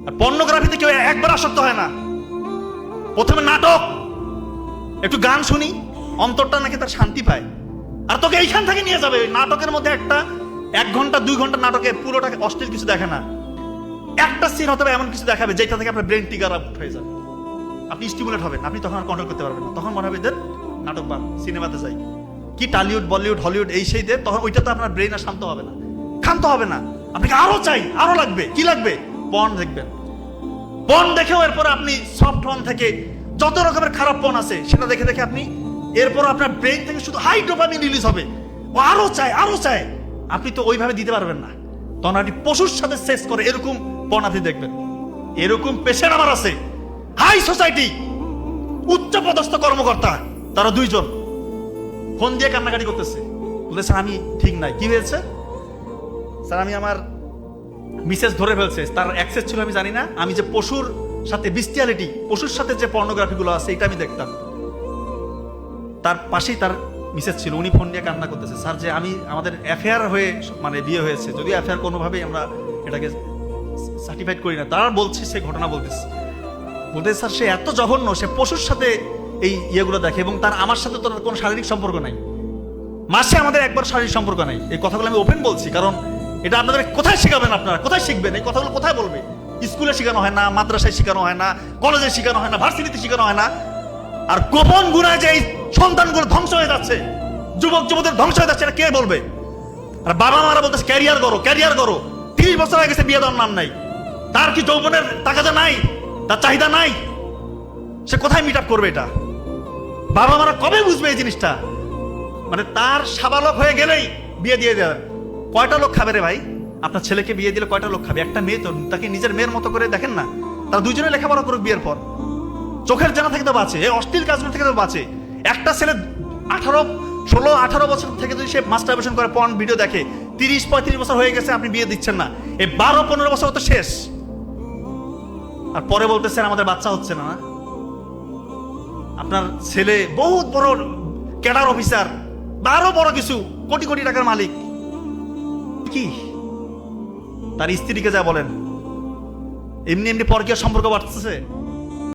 আর পর্নোগ্রাফিতে কেউ একবার আসক্ত হয় না। প্রথমে নাটক, একটু গান শুনি, অন্তরটা নাকি তার শান্তি পায়। আর তোকে এইখান থেকে নিয়ে যাবে নাটকের মধ্যে একটা 1 ঘন্টা 2 ঘন্টা নাটকে পুরোটাকে অশ্লীল কিছু দেখে না, একটা সিন হতে এমন কিছু দেখাবে যেটা থেকে আপনার ব্রেন টিগার আপ হয়ে যাবে, আপনি স্টিমুলেট হবেন, আপনি তখন আর কন্ট্রোল করতে পারবেন না। তখন মনে হবে দেন নাটক বাদ, সিনেমাতে যাই, কি টালিউড বলিউড হলিউড এই সেই দেন, তখন ওইটা তো আপনার ব্রেন আর শান্ত হবে না, ক্ষান্ত হবে না, আপনাকে আরো চাই, আরো লাগবে। কি লাগবে? পর্ন দেখবেন। পর্ন দেখেও এরপর আপনি সফট ওয়ান থেকে যত রকমের খারাপ পর্ন আছে সেটা দেখে দেখে আপনি এরপর আপনার ব্রেন থেকে শুধু হাই ডোপামিন রিলিজ হবে, ও আরো চায় আরো চায়। আপনি তো ওইভাবে দিতে পারবেন না, তখন আপনি পশুর সাথে সেক্স করে এরকম পর্ন আপনি দেখবেন। এরকম পেশেন্ট আমার আছে, হাই সোসাইটি, উচ্চ পদস্থ কর্মকর্তা, তারা 2 জন ফোন দিয়ে কান্নাকাটি করতেছে, বলতে স্যার আমি ঠিক নাই। কি হয়েছে? স্যার আমি আমার মিসেস ধরে ফেলছে, তার অ্যাক্সেস ছিল আমি জানি না, আমি যে পশুর সাথে বিস্টিয়ালিটি, পশুর সাথে যে পর্নোগ্রাফি গুলো আছে এটা আমি দেখতাম। তার পাশেই তার মিসেস ছিল, উনি ফোন দিয়ে কান্না করতেছে, স্যার যে আমি আমাদের অ্যাফেয়ার হয়ে মানে বিয়ে হয়েছে, যদিও অ্যাফেয়ার কোনোভাবেই আমরা এটাকে সার্টিফাইড করি না, তারা বলছে সে ঘটনা বলতেছে স্যার সে এত জঘন্য, সে পশুর সাথে এই ইয়েগুলো দেখে এবং তার আমার সাথে তো কোনো শারীরিক সম্পর্ক নাই, মাসে আমাদের একবার শারীরিক সম্পর্ক নাই। এই কথাগুলো আমি ওপেন বলছি, কারণ এটা আপনাদের কোথায় শেখাবেন, আপনারা কোথায় শিখবেন? এই কথাগুলো কোথায় বলবে? স্কুলে শেখানো হয় না, মাদ্রাসায় শেখানো হয় না, কলেজে শেখানো হয় না, ভার্সিটিতে শেখানো হয় না। আর গোপন গুণায় যে এই সন্তানগুলো ধ্বংস হয়ে যাচ্ছে, যুবক যুবতীদের ধ্বংস হয়ে যাচ্ছে, এটা কে বলবে? আর বাবা মারা বলতেছে ক্যারিয়ার করো, ক্যারিয়ার করো। 30 বছর হয়ে গেছে, বিয়ে দেওয়ার নাম নাই। তার কি যৌবনের তাকাদা নাই? তার চাহিদা নাই? সে কোথায় মিট আপ করবে? এটা বাবা মারা কবে বুঝবে এই জিনিসটা? মানে তার সাবালক হয়ে গেলেই বিয়ে দিয়ে দেয়। কয়টা লোক খাবে রে ভাই? আপনার ছেলেকে বিয়ে দিলে কয়টা লোক খাবে? একটা মেয়ে তো, তাকে নিজের মেয়ের মতো করে দেখেন না। তারা 2 জনে লেখাপড়া করুক বিয়ের পর, চোখের জানা থেকে তো বাঁচে, এই অশ্লীল কাজগুলো থেকে তো বাঁচে। একটা ছেলে 16-18 বছর থেকে যদি সে মাস্টারবেশন করে, পর্ন ভিডিও দেখে, 30-35 বছর হয়ে গেছে, আপনি বিয়ে দিচ্ছেন না, এই 12-15 বছর তো শেষ। আর পরে বলতেছেন আমাদের বাচ্চা হচ্ছে না। আপনার ছেলে বহুত বড় ক্যাডার অফিসার, আরো বড় কিছু, কোটি কোটি টাকার মালিক, কি তার স্ত্রীকে যা বলেন এমনি এমনি পরকীয় সম্পর্ক বাড়তেছে।